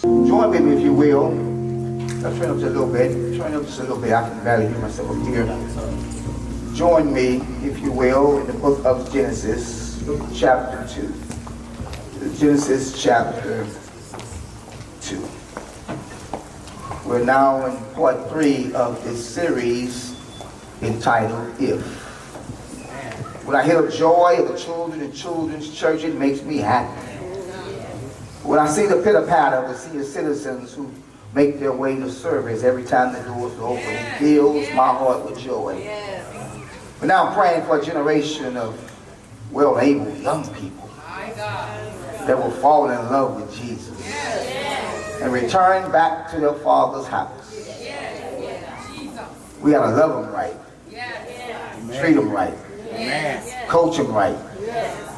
Join with me if you will. Let's turn up just a little bit. Turn up just a little bit. I can barely hear myself up here. Join me, if you will, in the book of Genesis, chapter 2. Genesis chapter 2. We're now in part 3 of this series entitled If. When I hear the joy of the children in children's church, it makes me happy. When I see the pitter-patter of the senior citizens who make their way to service every time the doors are open, it fills my heart with joy. But now I'm praying for a generation of well-able young people that will fall in love with Jesus and return back to their Father's house. We gotta love them right, treat them right, coach them right,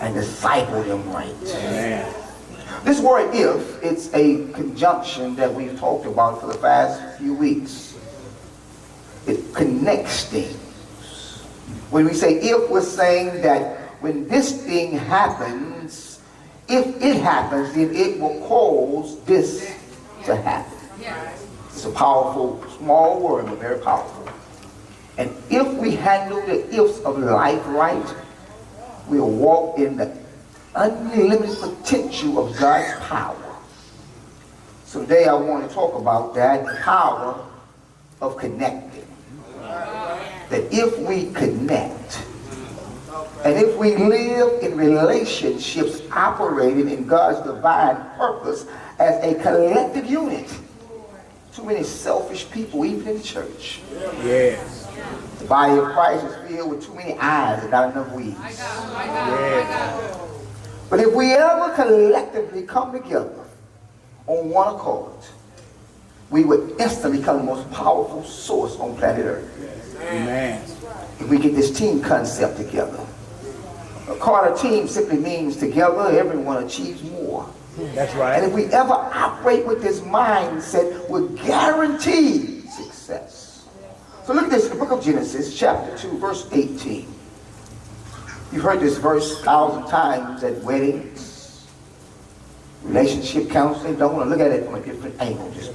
and disciple them right. This word if, it's a conjunction that we've talked about for the past few weeks. It connects things. When we say if, we're saying that when this thing happens, if it happens, then it will cause this to happen. It's a powerful, small word, but very powerful. And if we handle the ifs of life right, we'll walk in the unlimited potential of God's power. So today I want to talk about that, the power of connecting. That if we connect, and if we live in relationships operating in God's divine purpose as a collective unit, too many selfish people, even in the church. Yes. The body of Christ is filled with too many eyes and not enough weeds. But if we ever collectively come together on one accord, we would instantly become the most powerful source on planet Earth. Amen. If we get this team concept together. A Carter team simply means together everyone achieves more. That's right. And if we ever operate with this mindset, we're guaranteed success. So look at this in the book of Genesis, chapter 2, verse 18. You've heard this verse 1,000 times at weddings, relationship counseling. Don't want to look at it from a different angle. Just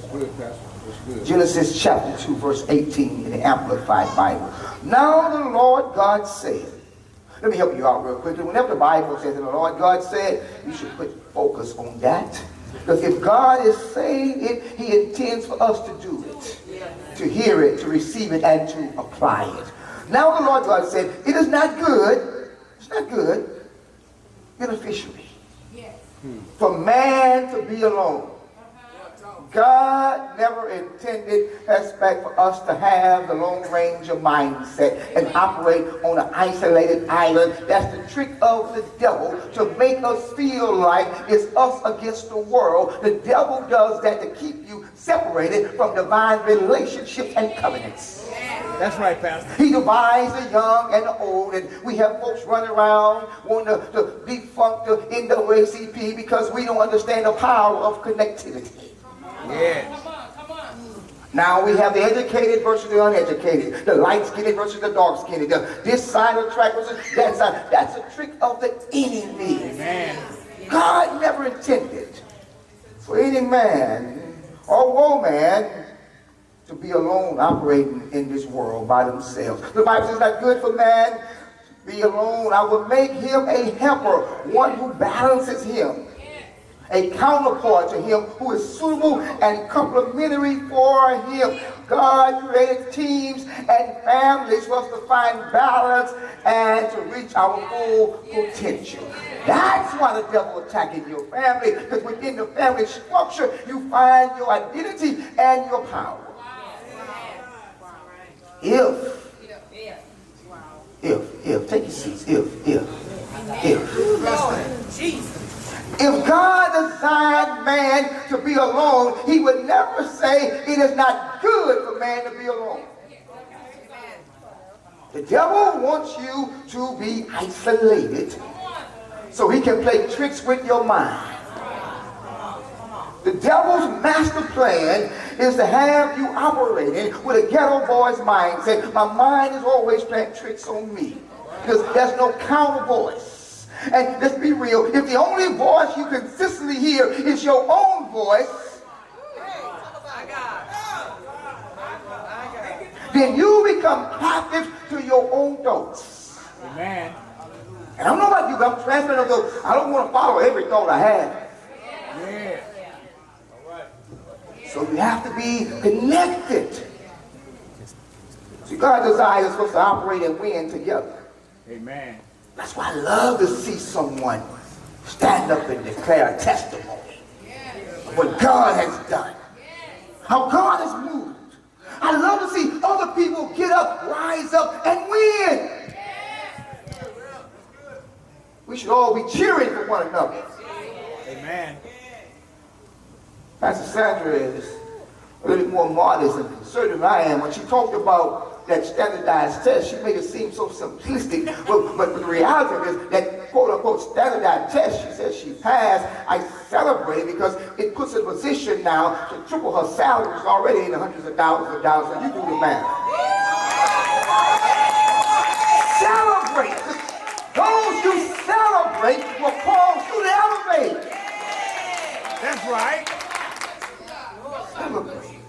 Genesis chapter 2, verse 18 in the Amplified Bible. Now the Lord God said, let me help you out real quickly. Whenever the Bible says that the Lord God said, you should put focus on that. Because if God is saying it, He intends for us to do it, to hear it, to receive it, and to apply it. Now the Lord God said, it is not good, it's not good, beneficially, for man to be alone. God never intended aspect for us to have the long range of mindset and operate on an isolated island. That's the trick of the devil, to make us feel like it's us against the world. The devil does that to keep you separated from divine relationships and covenants. That's right, Pastor. He divides the young and the old, and we have folks running around wanting to defunk the NAACP because we don't understand the power of connectivity. Yes. Come on. Now we have the educated versus the uneducated, the light-skinned versus the dark-skinned, this side of the track versus that side. That's a trick of the enemy. Amen. God never intended for any man or woman to be alone operating in this world by themselves. The Bible says it's not good for man to be alone. I will make him a helper, one who balances him, a counterpart to him who is suitable and complementary for him. God created teams and families for us to find balance and to reach our full potential. That's why the devil is attacking your family, because within the family structure you find your identity and your power. If, take your seats, if God designed man to be alone, He would never say it is not good for man to be alone. The devil wants you to be isolated so he can play tricks with your mind. The devil's master plan is to have you operating with a ghetto boy's mindset. My mind is always playing tricks on me because there's no counter voice. And let's be real, if the only voice you consistently hear is your own voice, then you become captive to your own thoughts. Amen. And I don't know about you, but I'm transferring of those. I don't want to follow every thought I have. Yeah. So you have to be connected. See, God desires us to operate and win together. Amen. That's why I love to see someone stand up and declare a testimony of what God has done, how God has moved. I love to see other people get up, rise up, and win. We should all be cheering for one another. Amen. Pastor Sandra is a little bit more modest and conservative than I am. When she talked about that standardized test, she made it seem so simplistic. But the reality is that quote-unquote standardized test, she said she passed. I celebrate because it puts her in a position now to triple her salary, which is already in the hundreds of thousands of dollars. So you do the math. Celebrate. Those who celebrate will fall through the elevator. That's right. Celebrate.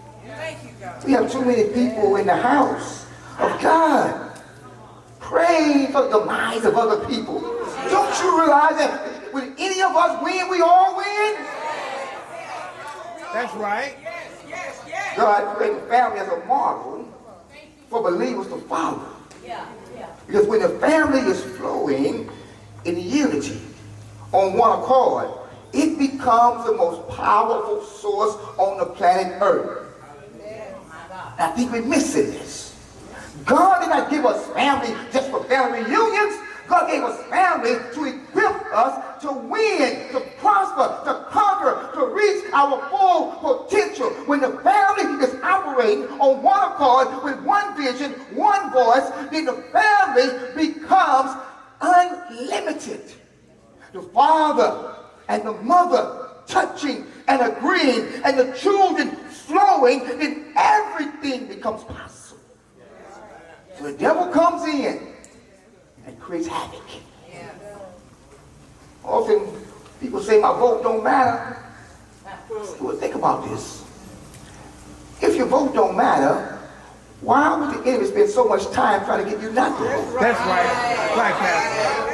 We have too many people in the house of God praying for the demise of other people. Don't you realize that when any of us win, we all win? That's right. God created family as a model for believers to follow. Because when the family is flowing in unity on one accord, it becomes the most powerful source on the planet Earth. And I think we're missing this. God did not give us family just for family reunions. God gave us family to equip us to win, to prosper, to conquer, to reach our full potential. When the family is operating on one accord with one vision, one voice, then the family becomes unlimited. The father and the mother touching and agreeing, and the children flowing, then everything becomes possible. So the devil comes in and creates havoc. Often people say my vote don't matter. Well, think about this. If your vote don't matter, why would the enemy spend so much time trying to get you not to vote? That's right. Right, Pastor.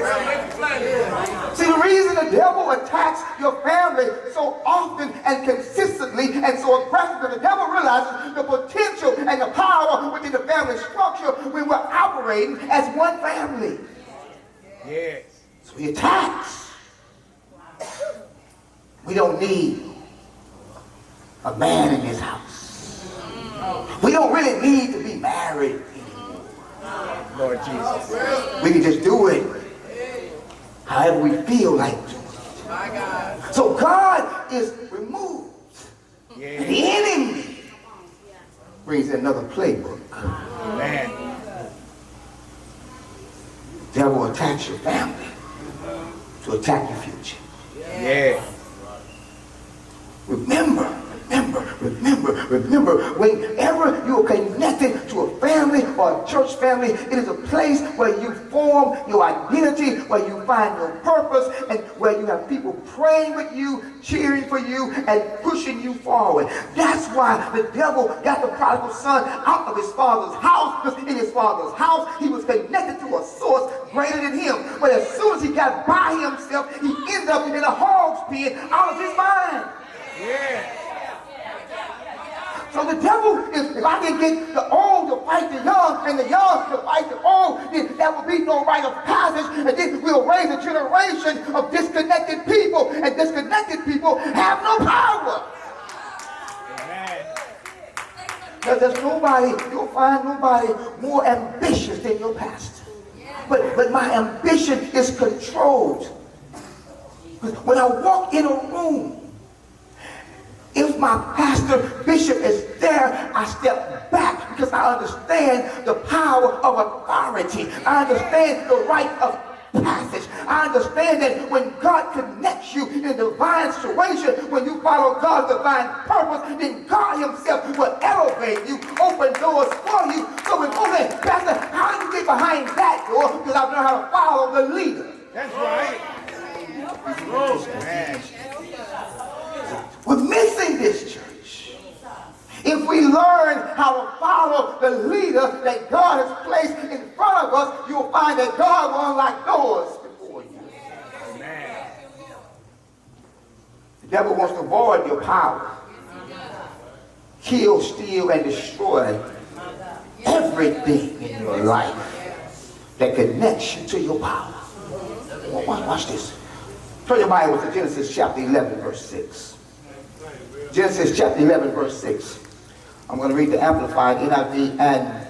See, the reason the devil attacks your family so often and consistently and so aggressively, the devil realizes the potential and the power within the family structure when we're operating as one family. Yes. So he attacks. We don't need a man in this house. We don't really need to be married anymore. Lord Jesus. We can just do it however we feel like doing it. So God is removed. Yeah. And the enemy brings in another playbook. Man. The devil attacks your family to attack your future. Yeah. Remember, whenever you are connected to a family or a church family, it is a place where you form your identity, where you find your purpose, and where you have people praying with you, cheering for you, and pushing you forward. That's why the devil got the prodigal son out of his father's house, because in his father's house, he was connected to a source greater than him. But as soon as he got by himself, he ended up in a hog's pen out of his mind. Yeah. So the devil is, if I can get the old to fight the young and the young to fight the old, then there will be no rite of passage, and then we'll raise a generation of disconnected people, and disconnected people have no power. Amen. Because there's nobody, you'll find nobody more ambitious than your pastor. But my ambition is controlled. When I walk in a room, if my pastor, bishop is there, I step back because I understand the power of authority. I understand the right of passage. I understand that when God connects you in a divine situation, when you follow God's divine purpose, then God himself will elevate you, open doors for you. So when people say, Pastor, how do you get behind that door? Because I've learned how to follow the leader. That's right. Oh, man. We're missing this, church. If we learn how to follow the leader that God has placed in front of us, you'll find that God will unlock doors before you. Amen. The devil wants to void your power, kill, steal, and destroy everything in your life that connects you to your power. Watch this. Turn your Bible to Genesis chapter 11, verse 6. Genesis chapter 11, verse 6. I'm going to read the Amplified, NIV, and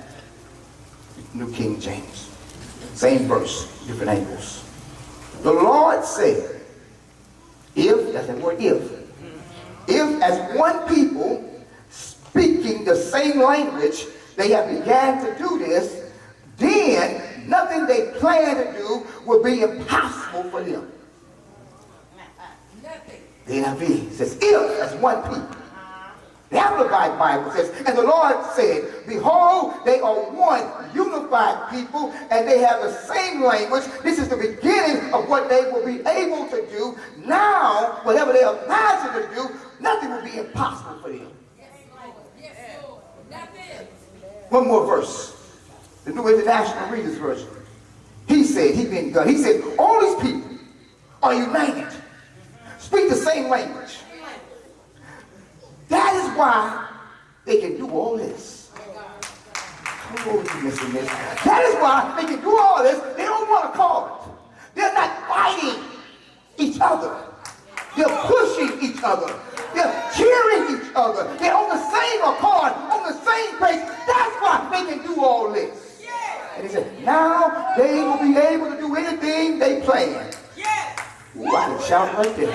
New King James. Same verse, different angles. The Lord said, if, that's that word if as one people speaking the same language, they have began to do this, then nothing they plan to do will be impossible for them. The NIV says, if as one people. The Amplified Bible says, and the Lord said, behold, they are one unified people, and they have the same language. This is the beginning of what they will be able to do. Now, whatever they imagine to do, nothing will be impossible for them. One more verse. The New International Reader's Version. He said, he said, all these people are united, speak the same language. That is why they can do all this. Oh, you missing this. That is why they can do all this. They don't want to call it. They're not fighting each other. They're pushing each other. They're cheering each other. They're on the same accord, on the same page. That's why they can do all this. And he said, now they will be able to do anything they plan. Ooh, I didn't shout right there.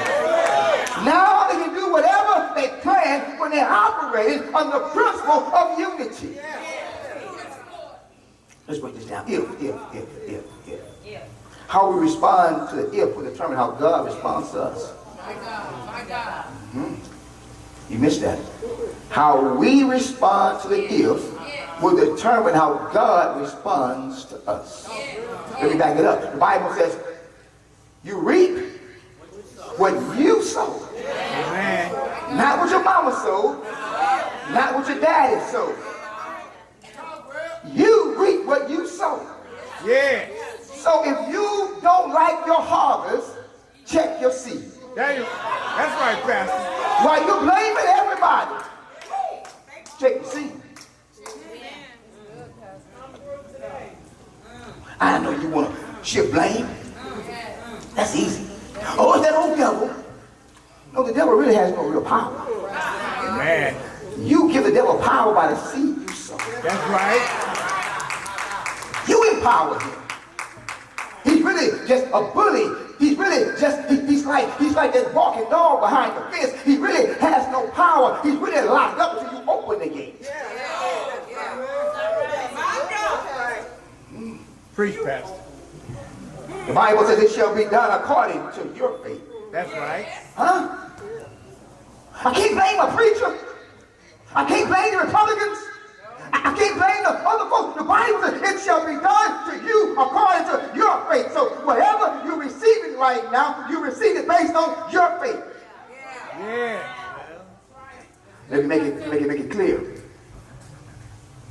Now they can do whatever they plan when they're operating on the principle of unity. Let's break this down. If. How we respond to the if will determine how God responds to us. My God. You missed that. How we respond to the if will determine how God responds to us. Let me back it up. The Bible says, you reap what you sow. Amen. Not what your mama sowed. Not what your daddy sowed. You reap what you sow. Yeah. So if you don't like your harvest, check your seed. That's right, Pastor. While you're blaming everybody, check your seed. I know you want to shift blame. That's easy. Oh, it's that old devil. No, the devil really has no real power. Amen. You give the devil power by the seed you sow. That's right. You empower him. He's really just a bully. He's really just, he's like that walking dog behind the fence. He really has no power. He's really locked up until you open the gate. Preach, Pastor. The Bible says it shall be done according to your faith. That's right. Huh? I can't blame a preacher. I can't blame the Republicans. I can't blame the other folks. The Bible says it shall be done to you according to your faith. So whatever you're receiving right now, you receive it based on your faith. Yeah. Let me make it clear.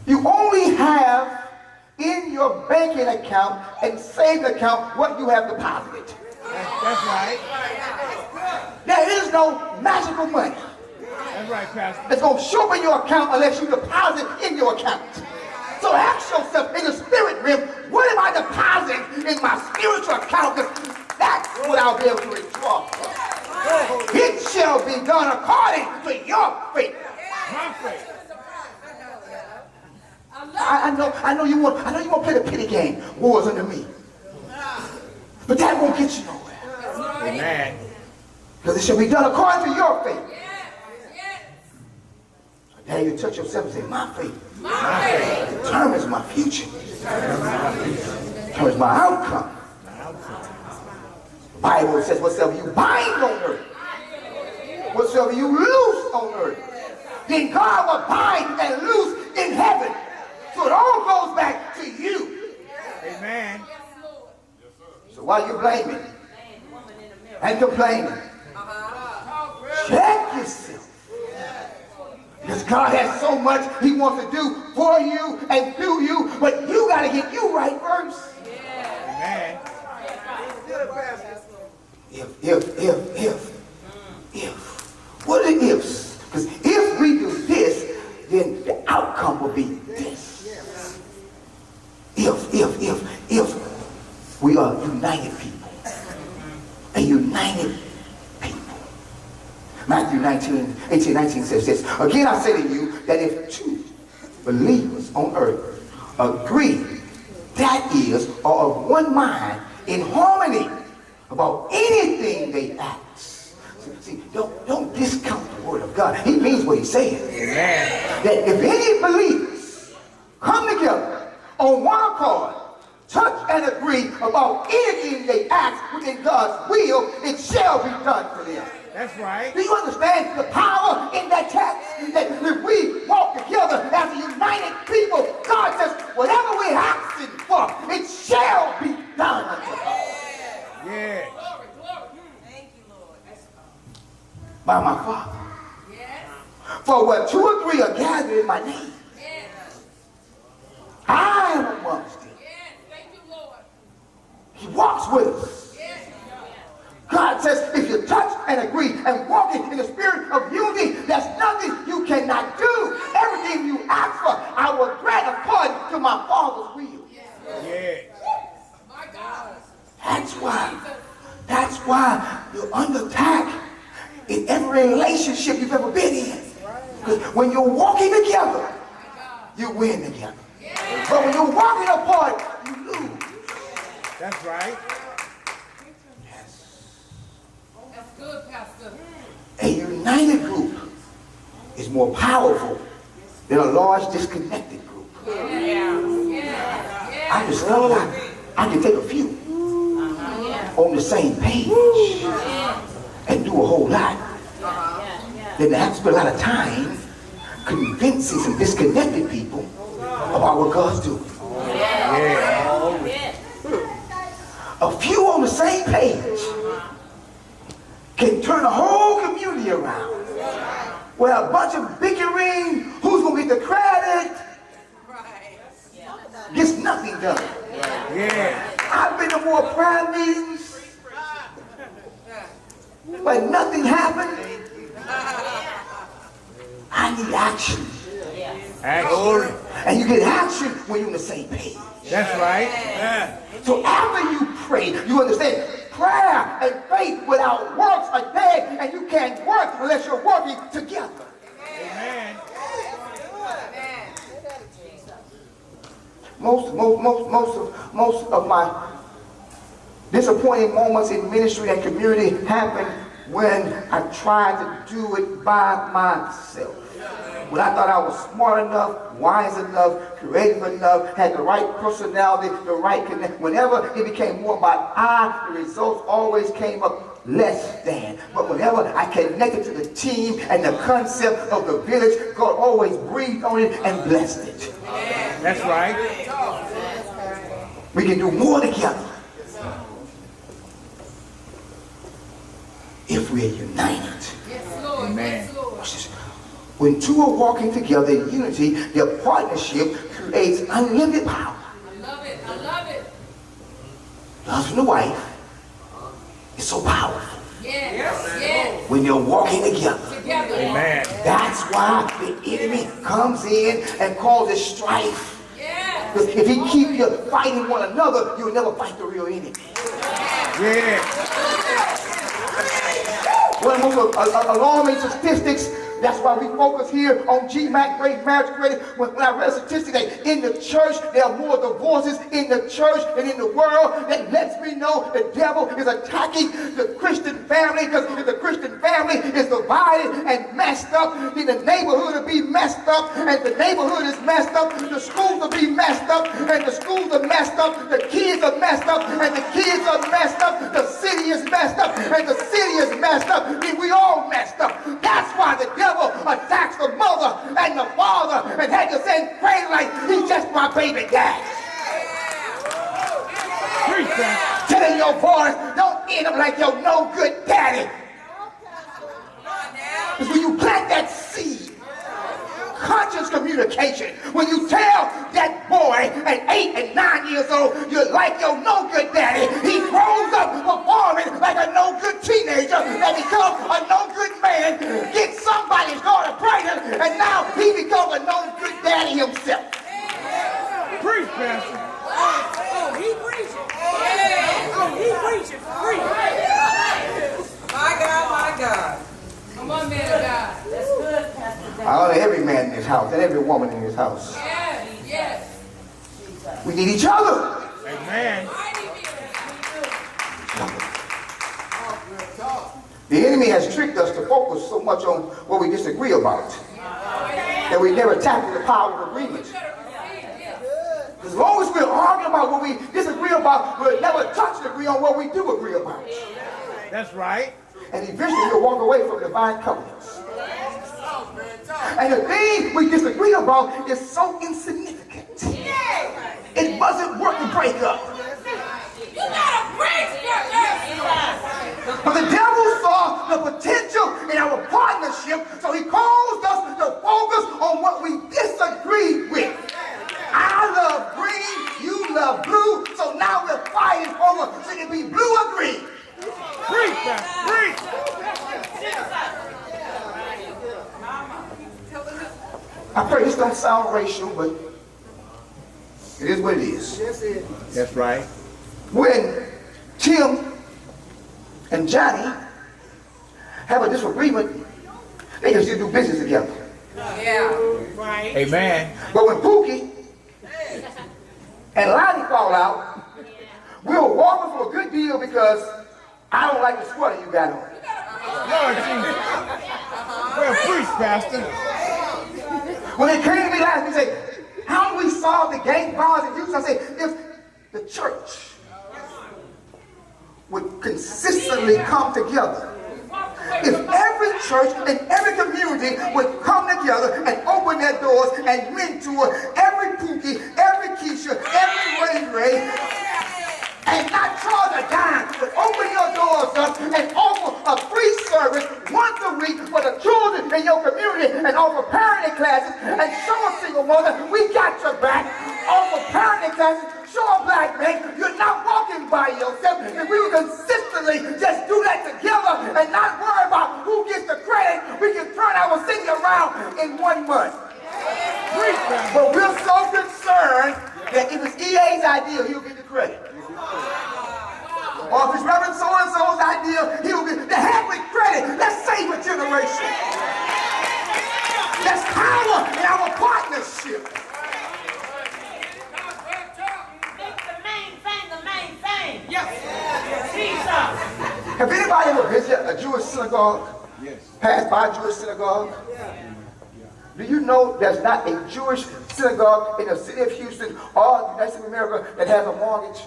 You only have in your banking account and savings account what you have deposited. That's right. There is no magical money That's right, Pastor. that's going to show up in your account unless you deposit in your account. So ask yourself in the spirit realm, what am I depositing in my spiritual account? Because that's what I'll be able to withdraw from. It shall be done according to your faith. My faith. I know you want to play the pity game, wars under me. But that won't get you nowhere. Amen. Because it shall be done according to your faith. So now you touch yourself and say, my faith determines my future. Determines my outcome. The Bible says, whatsoever you bind on earth, whatsoever you loose on earth, then God will bind and loose in heaven. So it all goes back to you. Amen. So while you're blaming and complaining, check yourself. Because God has so much he wants to do for you and through you, but you got to get you right first. Amen. If. What are the ifs? Because if we do this, then the outcome will be this. If we are united people. A united people. Matthew 18:19 says this. Again I say to you that if two believers on earth agree, that is, are of one mind, in harmony, about anything they ask. See, don't discount the word of God. He means what he's saying. Amen. That if any believers come together on one accord, touch and agree about anything they ask within God's will, it shall be done for them. That's right. Do you understand the power in that text? That if we walk together as a united people, God says, whatever we're asking for, it shall be done unto us. Yeah. Thank you, Lord. By my Father. For where two or three are gathered in my name, I am amongst them. He walks with us. God says, if you touch and agree and walk in the spirit of unity, there's nothing you cannot do. Everything you ask for, I will grant according to my Father's will. Yeah. That's why you're under attack in every relationship you've ever been in. Because when you're walking together, you win together. But when you're walking apart, you lose. That's right. That's good, Pastor. A united group is more powerful than a large disconnected group. I just love that. I can take a few on the same page and do a whole lot. Then I have to spend a lot of time convincing some disconnected people about what God's doing. A few on the same page can turn the whole community around. Well, a bunch of bickering, who's going to get the credit, gets nothing done. Yeah. I've been to more prayer meetings, but nothing happened. I need action. Action. And you get action when you're on the same page. That's right. Yeah. So after you pray, you understand prayer and faith without works are dead, and you can't work unless you're working together. Amen. Most of my disappointing moments in ministry and community happen when I tried to do it by myself. When I thought I was smart enough, wise enough, creative enough, had the right personality, the right connect. Whenever it became more about I, the results always came up less than. But whenever I connected to the team and the concept of the village, God always breathed on it and blessed it. That's right. We can do more together if we're united. Amen. When two are walking together in unity, their partnership creates unlimited power. I love it. I love it. The husband and wife is so powerful Yes. when they're walking together. Together. Amen. That's why the enemy comes in and causes strife. Yes. Because if he keeps you fighting one another, you'll never fight the real enemy. Yeah. One of the most alarming statistics. That's why we focus here on GMAT, Great Marriage Credit. When I read a statistic that in the church, there are more divorces in the church than in the world. That lets me know the devil is attacking the Christian family, because if the Christian family is divided and messed up, then the neighborhood will be messed up, and the neighborhood is messed up, the schools will be messed up, and the schools are messed up, the kids are messed up, and the kids are messed up, the city is messed up, and the city is messed up, and we all messed up. That's why the devil attacks the mother and the father and had to say, pray like he's just my baby dad. Preach that. Telling your boys, don't end up like your no good daddy. Because when you plant that seed, communication. When you tell that boy at 8 and 9 years old, you're like your no-good daddy, he grows up performing like a no-good teenager and becomes a no-good man, gets somebody's daughter pregnant, and now he becomes a no-good daddy himself. Preach, Pastor. Oh, he preaching. Oh, he preaching. Preach. My God, my God. Come on, man of God. That's good, Pastor. I honor every man in this house and every woman in this house. Yes, yes. We need each other. Amen. The enemy has tricked us to focus so much on what we disagree about that we never tackle the power of agreement. As long as we're arguing about what we disagree about, we'll never touch and agree on what we do agree about. That's right. And eventually we'll walk away from divine covenants. And the thing we disagree about is so insignificant. It wasn't worth the breakup. You gotta preach, But the devil saw the potential in our partnership, so he caused us to focus on what we disagree with. I love green, you love blue, so now we're fighting over should it be blue or green. Preach, Pastor. Preach. I pray this don't sound racial, but it is what it is. That's right. When Tim and Johnny have a disagreement, they can still do business together. Yeah. Right. Amen. But when Pookie and Lonnie fall out, we'll walk them for a good deal because I don't like the sweater you got on. Lord Jesus. Well, preach, Pastor. When they came to me last week, they say, how do we solve the gang violence in Houston? I say, if the church would consistently come together, if every church and every community would come together and open their doors and mentor every Pookie, every Keisha, every Ray, and not charge a dime, but open your doors up and offer a free service once a week for the children in your community and offer parenting classes and show a single mother, we got your back. Offer parenting classes, show a black man, you're not walking by yourself. If we would consistently just do that together and not worry about who gets the credit, we can turn our city around in 1 month. But we're so concerned that if it's EA's idea, he'll get the credit. Or if it's Reverend so-and-so's idea, he'll get the heck with credit. Let's save a generation. There's power in our partnership. Make the main thing the main thing. Yes. Jesus. Have anybody ever visited a Jewish synagogue? Yes. Passed by a Jewish synagogue? Do you know there's not a Jewish synagogue in the city of Houston or the United States of America that has a mortgage?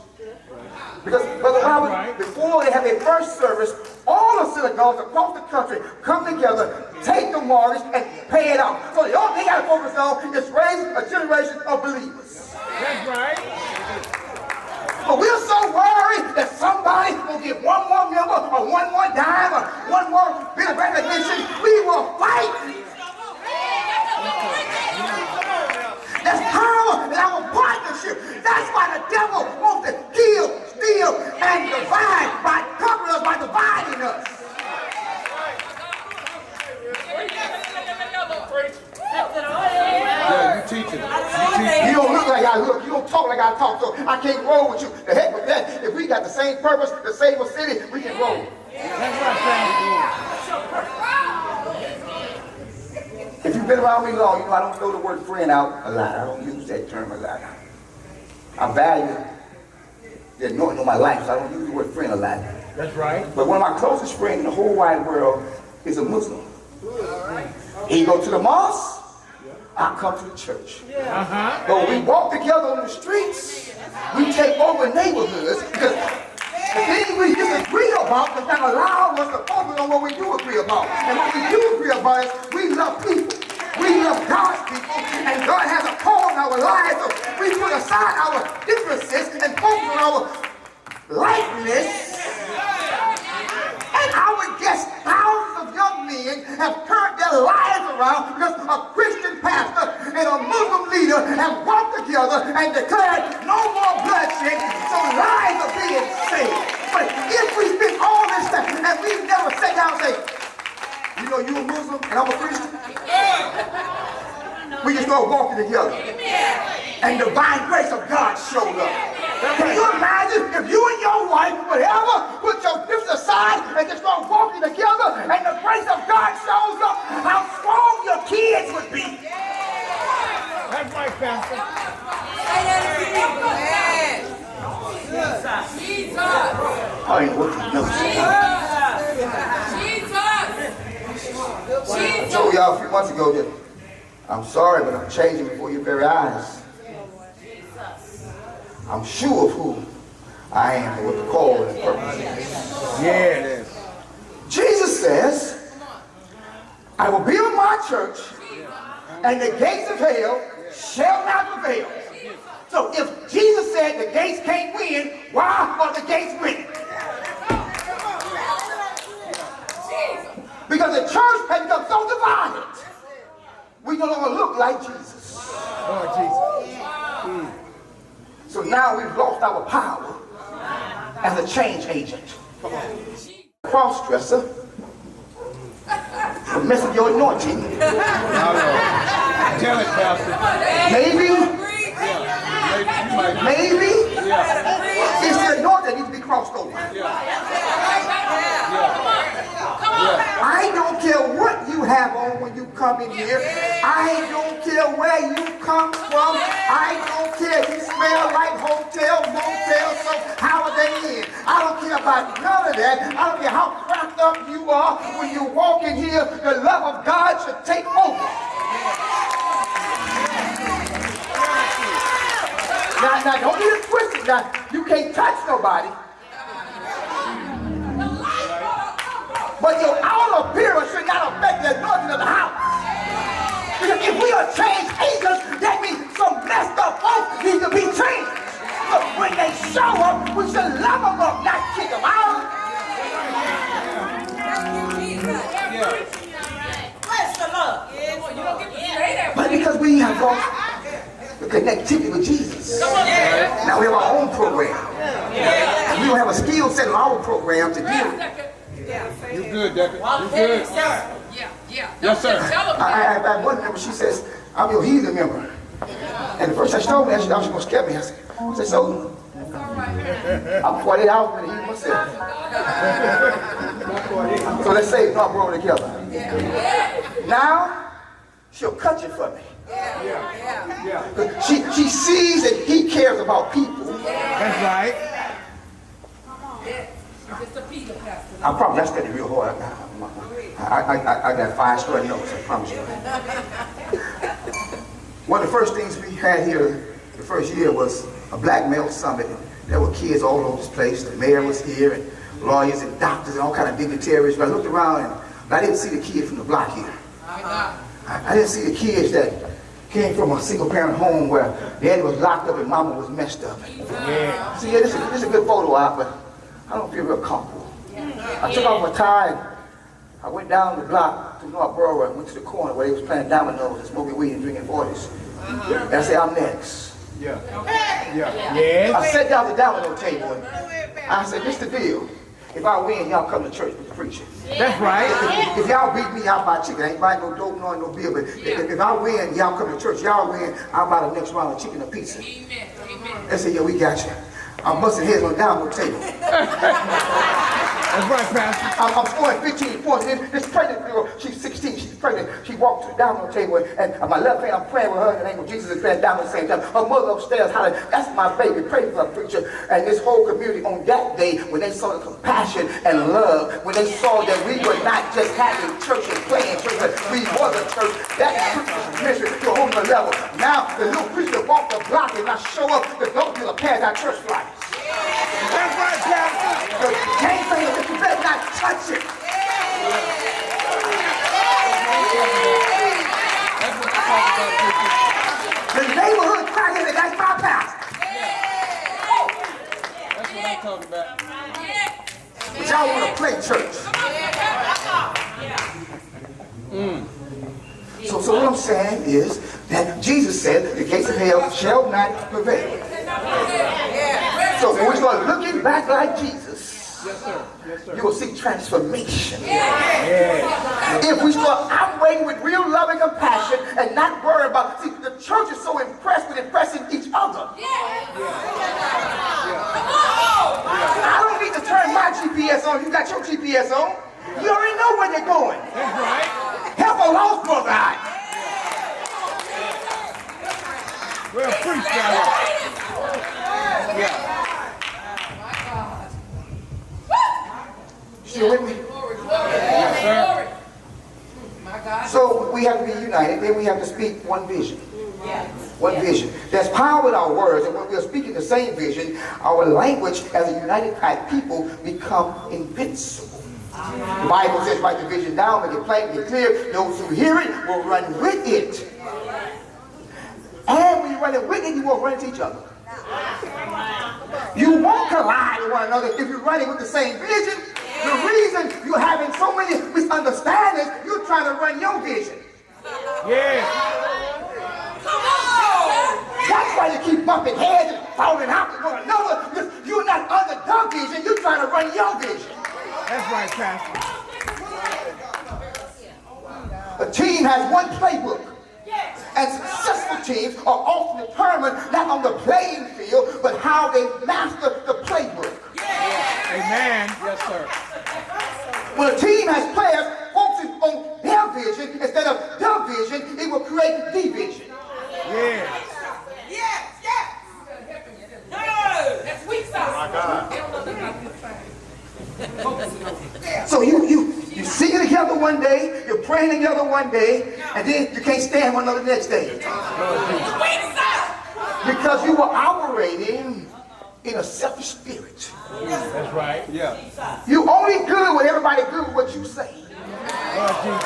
Because, Brother Robert, before they have their first service, all the synagogues across the country come together, take the mortgage, and pay it off. So the only thing they got to focus on is raising a generation of believers. That's right. But we're so worried that somebody will get one more member or one more dime or one more bit of recognition. We will fight. There's power in our partnership. That's why the devil wants to kill, steal, and divide by covering us, by dividing us. Yeah, you teaching. You don't look like I look. You don't talk like I talk. So I can't roll with you. The heck with that. If we got the same purpose to save a city, we can roll. That's right, Pastor. If you've been around me long, you know I don't throw the word friend out a lot. I don't use that term a lot. I value the anointing of my life, so I don't use the word friend a lot. That's right. But one of my closest friends in the whole wide world is a Muslim. He go to the mosque, I come to the church. But when we walk together on the streets, we take over neighborhoods because the things we disagree about does not allow us to focus on what we do agree about. And what we do agree about is we love people. We love God's people, and God has a call in our lives. So we put aside our differences and focus on our likeness. And I would guess thousands of young men have turned their lives around because a Christian pastor and a Muslim leader have walked together and declared no more bloodshed, so lives are being saved. But if we spend all this time and we never sat down and say, you know, you a Muslim and I'm a Christian, we just start walking together. And the divine grace of God showed up. Can you imagine if you and your wife would ever put your gifts aside and just start walking together and the grace of God shows up, how strong your kids would be? That's right, Pastor. Jesus. I ain't what you know. I told y'all a few months ago that I'm sorry, but I'm changing before your very eyes. I'm sure of who I am and what the call and purpose is. Yeah, it is. Jesus says, I will build my church, and the gates of hell shall not prevail. So if Jesus said the gates can't win, why are the gates winning? Because the church has become so divided, we no longer look like Jesus. Lord Jesus. So now we've lost our power as a change agent. Cross-dresser, for messing your anointing. Tell it, Pastor. Maybe it's the anointing that needs to be crossed over. I don't care what you have on when you come in here. I don't care where you come from. I don't care if you smell like hotel, motel, so Holiday Inn. I don't care about none of that. I don't care how cracked up you are. When you walk in here, the love of God should take over. Now, don't get it twisted. Now, you can't touch nobody. But your outer appearance should not affect the anointing of the house. Because if we are changed agents, that means some messed up folks need to be changed. But when they show up, we should love them up, not kick them out. Bless the Lord. But because we have lost the connectivity with Jesus. Now we have our own program. We don't have a skill set in our program to do. You good, Decker. You good. Yes, sir. I one member, she says, I'm your healing member. And the first time she told me that, she thought she was going to scare me. I said, so? I'm 48 hours in the healing myself. So let's say not growing together. Now, she'll cut you for me. She sees that he cares about people. That's right. I promise that's getting real hard. I got 5 square notes, I promise you. One of the first things we had here the first year was a black male summit. There were kids all over this place. The mayor was here, and lawyers and doctors and all kind of dignitaries. But I looked around and I didn't see the kids from the block here. I didn't see the kids that came from a single parent home where daddy was locked up and mama was messed up. Yeah. See, this is a good photo op, but I don't feel real comfortable. I took off my tie. I went down the block to North Borough and went to the corner where they was playing dominoes and smoking weed and drinking 40s. And I said, I'm next. Yeah. Yeah. I sat down at the domino table and I said, this the deal. If I win, y'all come to church with the preacher. That's right. If y'all beat me, I'll buy chicken. I ain't buying no dope, no beer. But if I win, y'all come to church. Y'all win, I'll buy the next round of chicken and pizza. They said, yeah, we got you. I'm busting heads on the domino table. That's right, Pastor. I'm scoring 15 points. And this pregnant girl, she's 16, she's pregnant. She walked to the domino table, and on my left hand, I'm praying with her in the name of Jesus and praying down at the same time. Her mother upstairs hollering, that's my baby, pray for her, preacher. And this whole community on that day, when they saw the compassion and love, when they saw that we were not just having church and playing church, but we was a church, that preacher's ministry to a whole nother level. Now, the little preacher walked the block and I show up, the dope dealer pass our church flyers. That's right, Pastor. So you can't say that you better not touch it. The neighborhood crackhead, that's my pastor. That's what I'm talking about. But y'all want to play church. So what I'm saying is that Jesus said the gates of hell shall not prevail. So when we start looking back like Jesus, you will see transformation. If we start operating with real love and compassion and not worry about, see, the church is so impressed with impressing each other. I don't need to turn my GPS on. You got your GPS on. You already know where they're going. That's right. Help a lost brother out. Well, preach that. Yeah. Still with me? Yes, sir. My God. So we have to be united. Then we have to speak one vision. One vision. There's power in our words, and when we are speaking the same vision, our language as a united type people become invincible. The Bible says, write the vision down, make it plain, make it clear. Those who hear it will run with it. And when you run it with it, you won't run into each other. You won't collide with one another if you're running with the same vision. The reason you're having so many misunderstandings, you're trying to run your vision. Yeah. That's why you keep bumping heads and falling out with one another, because you're not under the vision, you're trying to run your vision. That's right, Pastor. A team has one playbook. And successful teams are often determined not on the playing field, but how they master the playbook. Amen. Yes, sir. When a team has players focusing on their vision instead of their vision, it will create division. Yeah. That's weak sauce. My God. They don't know nothing about this thing. So you sing together one day, you're praying together one day, and then you can't stand one another the next day. Because you were operating in a selfish spirit. That's right. Yeah. You only good when everybody good with what you say. Lord Jesus.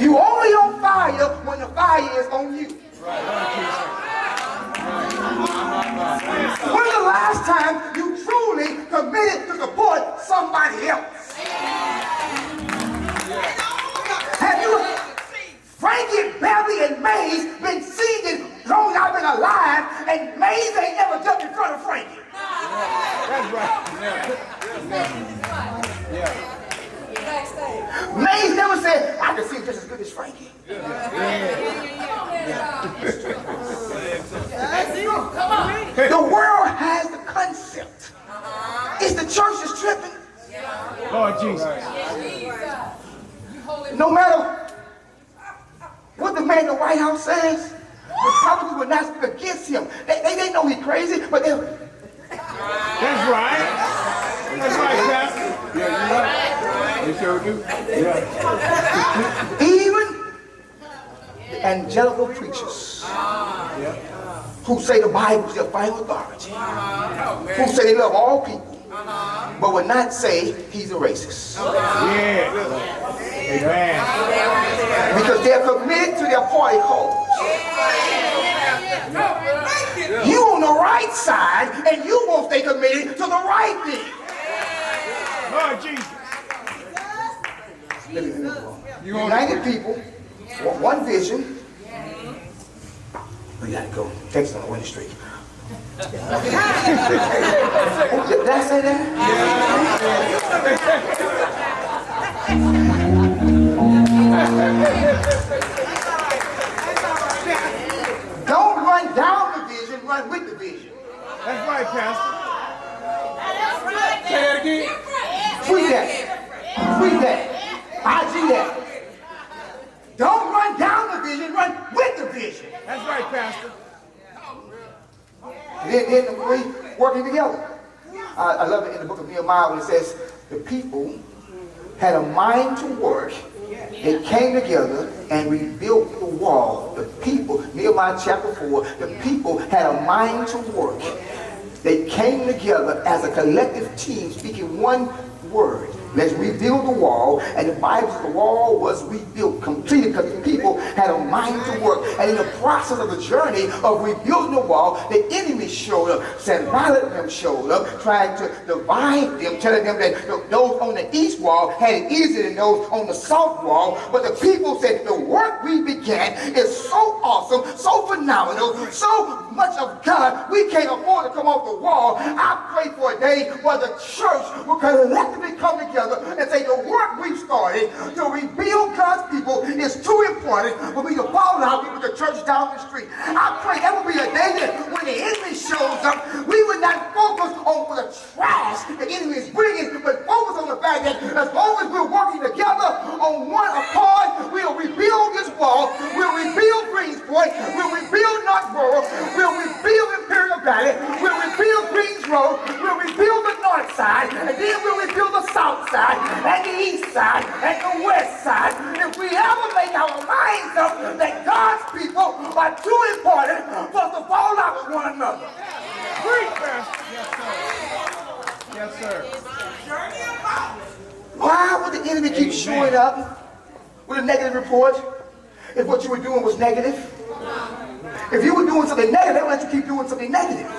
You only on fire when the fire is on you. Right, Lord Jesus. When's the last time you truly committed to support somebody else? Have you, Frankie, Beverly, and Maze been singing long as I've been alive, and Maze ain't never jumped in front of Frankie? That's right. Yeah. Maze never said, I can sing just as good as Frankie. The world has the concept. It's the church that's tripping. Lord Jesus. No matter what the man in the White House says, Republicans will not speak against him. They know he's crazy, but they... That's right. That's right, Pastor. Yeah, you're right. You sure do. Yeah. Even the angelical preachers who say the Bible is their final authority, who say they love all people, but would not say he's a racist. Yeah. Amen. Because they're committed to their party cause. You on the right side, and you won't stay committed to the right thing. Lord Jesus. United people, one vision. We gotta go. Text on the winning streak. Did I say that? Don't run down the vision, run with the vision. That's right, Pastor. Say that again. Tweet that. Tweet that. IG that. Don't run down the vision, run with the vision. That's right, Pastor. Then the three working together. I love it in the book of Nehemiah when it says the people had a mind to work. They came together and rebuilt the wall. The people, Nehemiah chapter 4, the people had a mind to work. They came together as a collective team speaking one word. Let's rebuild the wall. And the Bible says the wall was rebuilt completely because the people had a mind to work. And in the process of the journey of rebuilding the wall, the enemy showed up. Sanballat and them showed up, trying to divide them, telling them that those on the east wall had it easier than those on the south wall. But the people said, the work we began is so awesome, so phenomenal, so much of God, we can't afford to come off the wall. I pray for a day where the church will collectively come together and say, the work we've started to rebuild God's people is too important for me to follow out with the church down the street. I pray that will be a day that when the enemy shows up, we would not focus on the trash the enemy is bringing, but focus on the fact that as long as we're working together on one accord, we'll rebuild this wall, we'll rebuild Greensport, we'll rebuild Northborough, we'll rebuild Imperial Valley, we'll rebuild Greens Road, we'll rebuild the north side, and then we'll rebuild the south side, and the east side, and the west side. If we ever make our minds up that God's people are too important for us to fall out with one another. Yes, sir. Why would the enemy keep showing up with a negative report if what you were doing was negative? If you were doing something negative, they would let you keep doing something negative.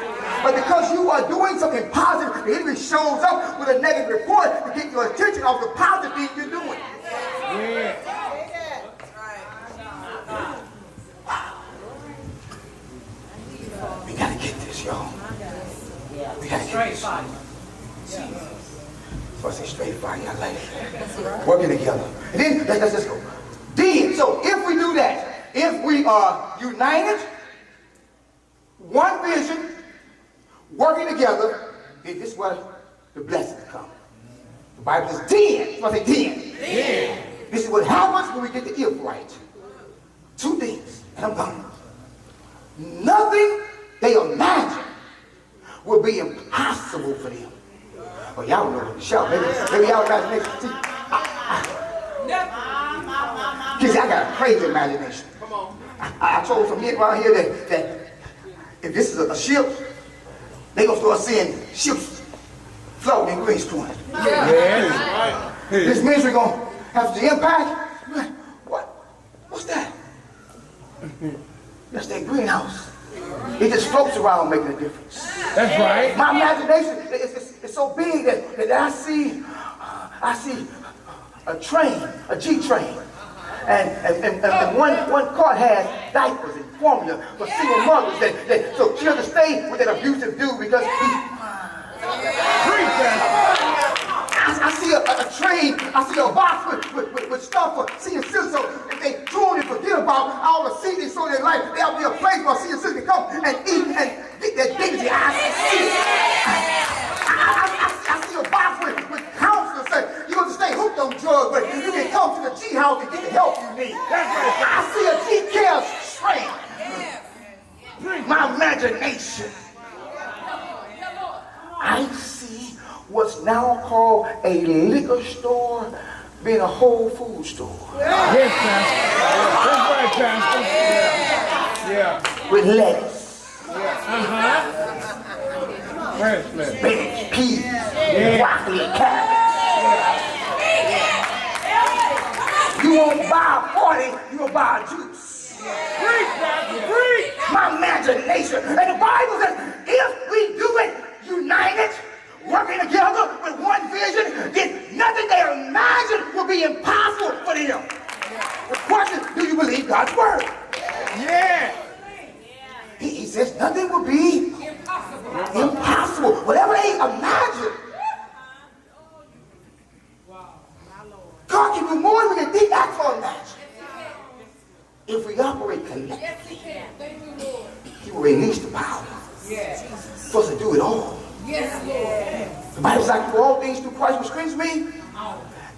But because you are doing something positive, the enemy shows up with a negative report to get your attention off the positive thing you're doing. Yeah. We gotta get this, y'all. We gotta get this. So I say straight fire, y'all like it. Working together. And then let's just go. Then, so if we do that, if we are united, one vision, working together, then this is where the blessings come. The Bible says then. So I say then. Yeah. This is what happens when we get the if right. Two things, and I'm done. Nothing they imagine will be impossible for them. Well, y'all know what to shout. Maybe y'all imagination. See, I got a crazy imagination. Come on. I told some men around here that if this is a ship, they gonna start seeing ships floating in Greensport. Yeah. This ministry gonna have the impact. What's that? That's that greenhouse. It just floats around making a difference. That's right. My imagination is so big that I see a train, a G train. And one car has diapers and formula for single mothers. So she doesn't stay with that abusive dude because I see a train, I see a box with stuff for senior citizens. So if they truly forget about all the seniors in their life, there'll be a place where senior citizens can come and eat and get their dignity. I see a box with counselors say, you're going to stay hooked on drugs, but you can come to the G house and get the help you need. I see a G care train. My imagination. I see what's now called a liquor store being a Whole Food store. Yes, Pastor. That's right, Pastor. Yeah. With lettuce, Fresh lettuce. spinach, peas, broccoli, cabbage. You won't buy 40, you'll buy a juice. Preach, Pastor. Preach. My imagination. And the Bible says, if we do it united, working together with one vision, then nothing they imagine will be impossible for them. The question, do you believe God's word? Yeah. He says nothing will be impossible. Whatever they imagine. God can do more than we can think, act, or imagine. If we operate collectively, He will release the power for us to do it all. The Bible says, I can do all things through Christ, which strengthens me.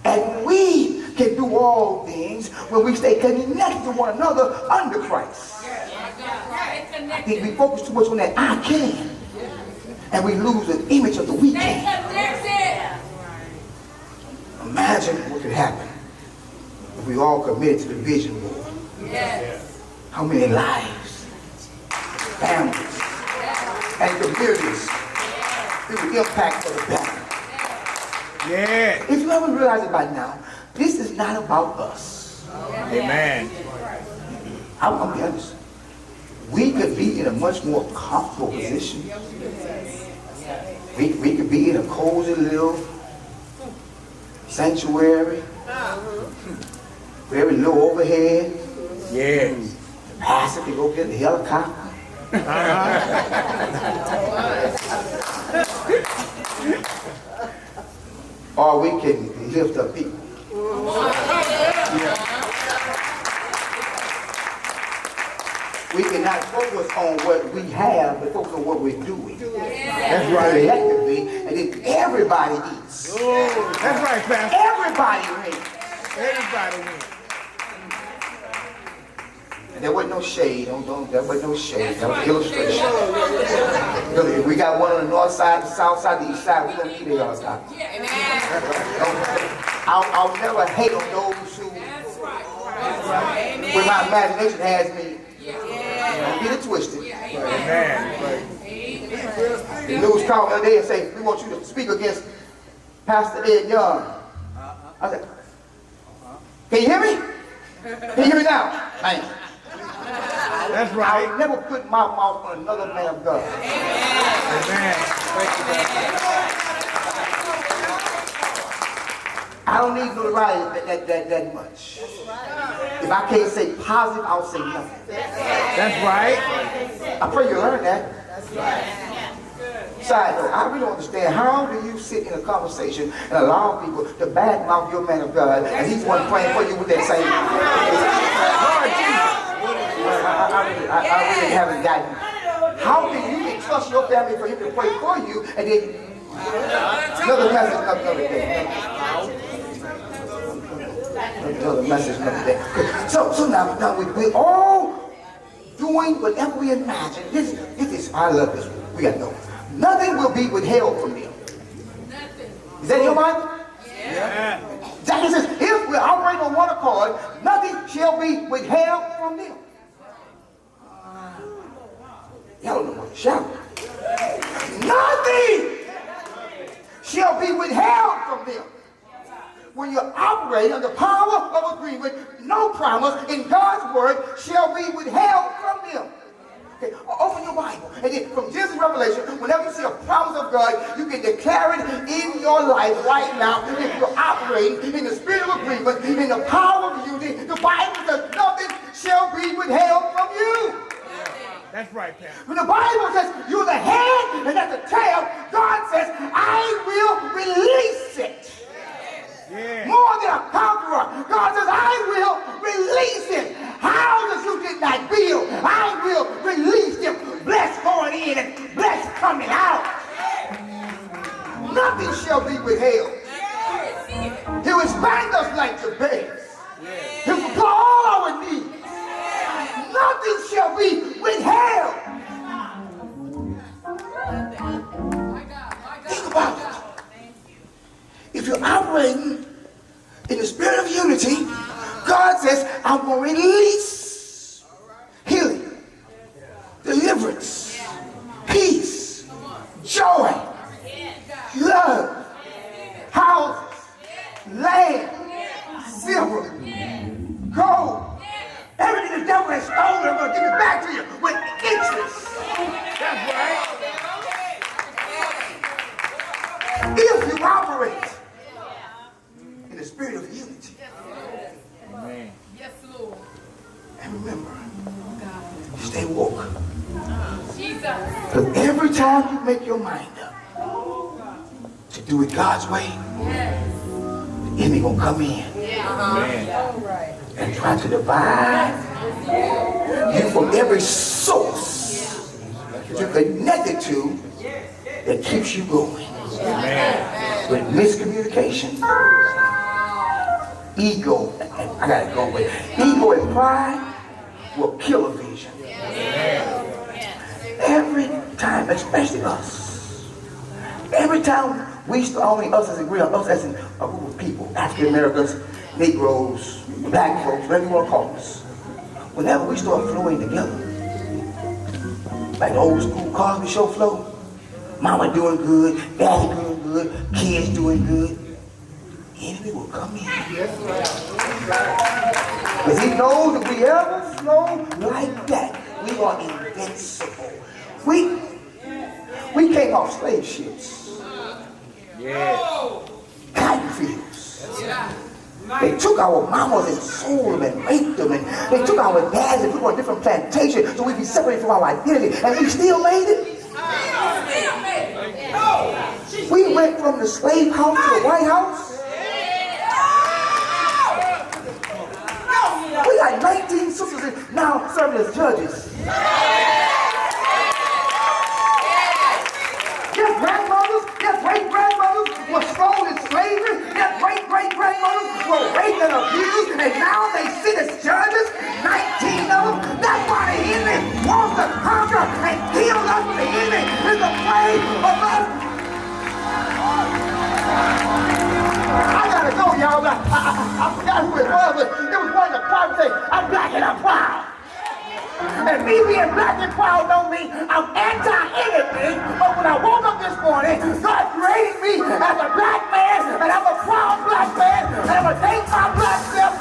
And we can do all things when we stay connected to one another under Christ. I think we focus too much on that I can, and we lose the image of the we can. Imagine what could happen if we all committed to the vision board. How many lives, families, and communities it would impact for the better. Yeah. If you haven't realized it by now, this is not about us. Amen. I'm going to be honest. We could be in a much more comfortable position. We could be in a cozy little sanctuary, very low overhead. Yeah. The pastor can go get a helicopter. Or we can lift up people. We cannot focus on what we have, but focus on what we're doing. That's right. Collectively, and then everybody eats. That's right, Pastor. Everybody wins. Everybody wins. And there wasn't no shade. There wasn't no shade. That was an illustration. If we got one on the north side, the south side, the east side, we're going to eat it all the time. I'll never hate on those who, when my imagination has me, don't get it twisted. Amen. The news called me the other day and say, we want you to speak against Pastor Ed Young. I said, can you hear me? Can you hear me now? Man. That's right. I'll never put my mouth on another man of God. Amen. Thank you, Pastor. I don't need notoriety that much. If I can't say positive, I'll say nothing. That's right. I pray you learn that. Side note, I really don't understand. How do you sit in a conversation and allow people to badmouth your man of God and he's one praying for you with that same... I really haven't gotten... How can you entrust your family for him to pray for you and then... Another message another day. Another message another day. So now we're all doing whatever we imagine. This is, I love this. We got to know. Nothing will be withheld from them. Is that in your Bible? Yeah. Jackie says, if we operate on one accord, nothing shall be withheld from them. Y'all don't know what to shout. Nothing shall be withheld from them. When you operate under the power of agreement, no promise in God's word shall be withheld from them. Okay, open your Bible. And then from Genesis to Revelation, whenever you see a promise of God, you can declare it in your life right now. If you're operating in the spirit of agreement, in the power of unity, the Bible says nothing shall be withheld from you. That's right, Pastor. When the Bible says you're the head and not the tail, God says, I will release it. Yeah. More than a conqueror. God says, I will release it. Houses you did not build, I will release them. Blessed going in and blessed coming out. Nothing shall be withheld. He'll expand us like the base. He'll supply all our needs. Nothing shall be withheld. Think about it. If you're operating in the spirit of unity, God says, I'm going to release healing, deliverance, peace, joy, love, houses, land, silver, gold. Everything the devil has stolen, I'm going to give it back to you with interest. That's right. If you operate in the spirit of unity. Amen. Yes, Lord. And remember, stay woke. Jesus. Because every time you make your mind up to do it God's way, the enemy going to come in Amen. and try to divide you from every source that you're connected to that keeps you going. Amen. With miscommunication, ego, and I gotta go with it. Ego and pride will kill a vision. Every time, especially us. Every time we start, only us as a group, us as a group of people, African Americans, Negroes, black folks, whatever you want to call us. Whenever we start flowing together, like the old school Cosby Show flow, mama doing good, daddy doing good, kids doing good. enemy will come in. Because he knows if we ever flow like that, we are invincible. We came off slave ships. Cotton fields. They took our mamas and sold them and raped them, and they took our dads and put them on different plantations so we'd be separated from our identity, and we still made it. We went from the slave house to the White House. We got 19 sisters now serving as judges. Yes, grandmothers, yes, great-grandmothers were sold in slavery. Yes, great-great-grandmothers were raped and abused, and now they sit as judges, 19 of them. That's why the enemy wants to conquer and kill us. The enemy is afraid of us. I gotta go, y'all. I forgot who it was, but it was one of the choir say, I'm black and I'm proud. And me being black and proud don't mean I'm anti-anything, but when I woke up this morning, God created me as a black man, and I'm a proud black man, and I'm gonna take my black self